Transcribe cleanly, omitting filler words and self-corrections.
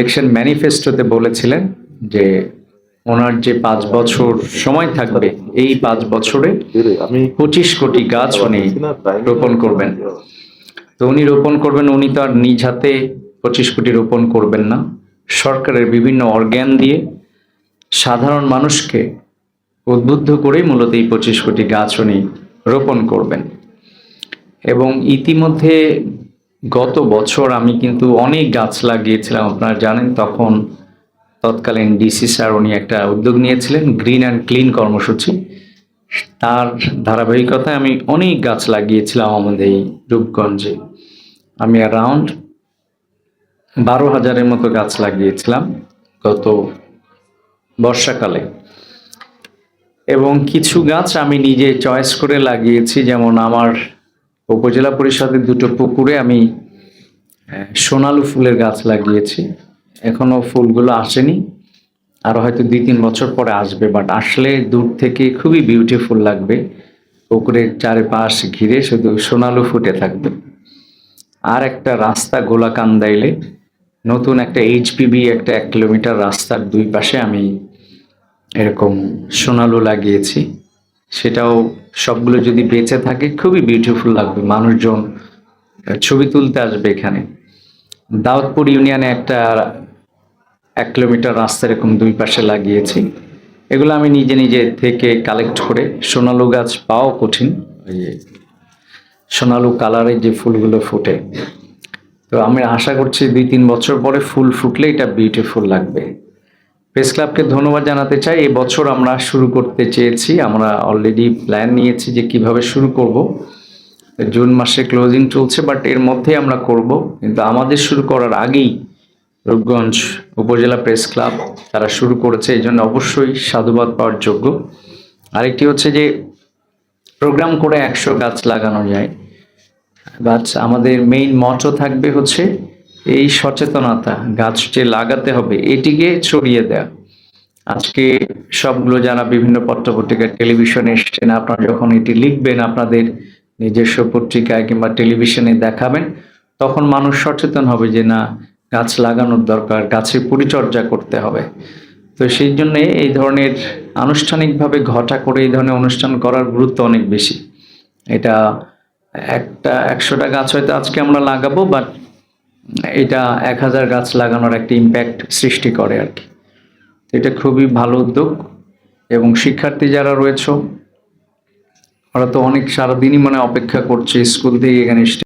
Election ম্যানিফেস্টোতে বলেছিলেন যে ওনার যে 5 বছর সময় থাকবে এই 5 বছরে 25 কোটি গাছ উনি রোপণ করবেন। তো উনি রোপণ করবেন, উনি তো আর নিজ হাতে 25 কোটি রোপণ করবেন না, সরকারের বিভিন্ন অর্গান দিয়ে সাধারণ মানুষকে উদ্বুদ্ধ করেই মূলত এই 25 কোটি গাছ উনি রোপণ করবেন। এবং ইতিমধ্যে গত বছর আমি কিন্তু অনেক গাছ লাগিয়েছিলাম, আপনারা জানেন। তখন তৎকালীন ডিসি স্যার উনি একটা উদ্যোগ নিয়েছিলেন গ্রিন অ্যান্ড ক্লিন কর্মসূচি, তার ধারাবাহিকতায় আমি অনেক গাছ লাগিয়েছিলাম আমাদের এই রূপগঞ্জে। আমি অ্যারাউন্ড 12,000-এর মতো গাছ লাগিয়েছিলাম গত বর্ষাকালে। এবং কিছু গাছ আমি নিজে চয়েস করে লাগিয়েছি, যেমন আমার উপজেলা পরিষদের 2টো পুকুরে আমি সোনালু ফুলের গাছ লাগিয়েছি। এখনো ফুলগুলো আসেনি, আরো হয়তো 2-3 বছর পরে আসবে, বাট আসলে দূর থেকে খুবই বিউটিফুল লাগবে। পুকুরের চারিপাশ ঘিরে শুধু সোনালু ফুটে থাকবে। আর একটা রাস্তা গোলাকান্দাইলে নতুন একটা এইচপিবি একটা 1 কিলোমিটার রাস্তার 2 পাশে আমি এরকম সোনালু লাগিয়েছি। সেটাও সবগুলো যদি বেঁচে থাকে খুবই বিউটিফুল লাগবে, মানুষজন ছবি তুলতে আসবে এখানে। দাউদপুর ইউনিয়নে একটা 1 কিলোমিটার রাস্তা এরকম 2 পাশে লাগিয়েছি। এগুলো আমি নিজে নিজে থেকে কালেক্ট করে, সোনালু গাছ পাওয়া কঠিন, সোনালু কালারের যে ফুলগুলো ফুটে। তো আমি আশা করছি 2-3 বছর পরে ফুল ফুটলে এটা বিউটিফুল লাগবে। প্রেস ক্লাবকে ধন্যবাদ জানাতে চাই। এই বছর আমরা শুরু করতে চেয়েছি, আমরা অলরেডি প্ল্যান নিয়েছি যে কিভাবে শুরু করব। জুন মাসে ক্লোজিং চলছে, বাট এর মধ্যে আমরা করব। কিন্তু আমাদের শুরু করার আগেই রূপগঞ্জ উপজেলা প্রেস ক্লাব তারা শুরু করেছে, এই জন্য অবশ্যই সাধুবাদ পাওয়ার যোগ্য। আরেকটি হচ্ছে যে প্রোগ্রাম করে 100 গাছ লাগানো যায়, বাট আমাদের মেইন মটো থাকবে হচ্ছে এই সচেতনতা, গাছ যে লাগাতে হবে এটিকে ছড়িয়ে দেয়া। আজকে সবগুলো যারা বিভিন্ন পত্রপত্রিকায় টেলিভিশনে এসছেন, আপনারা যখন এটি লিখবেন আপনাদের নিজস্ব পত্রিকায় কিংবা টেলিভিশনে দেখাবেন, তখন মানুষ সচেতন হবে যে না, গাছ লাগানোর দরকার, গাছের পরিচর্যা করতে হবে। তো সেই জন্য এই ধরনের আনুষ্ঠানিকভাবে ঘটা করে এই ধরনের অনুষ্ঠান করার গুরুত্ব অনেক বেশি। এটা একটা 100টা গাছ হয়তো আজকে আমরা লাগাবো, বাট এটা 1000 গাছ লাগানোর একটা ইম্প্যাক্ট সৃষ্টি করে আর কি। এটা খুবই ভালো উদ্যোগ। এবং শিক্ষার্থী যারা রয়েছে ওরা তো অনেক সারাদিনই অপেক্ষা করছে স্কুল থেকে এখানে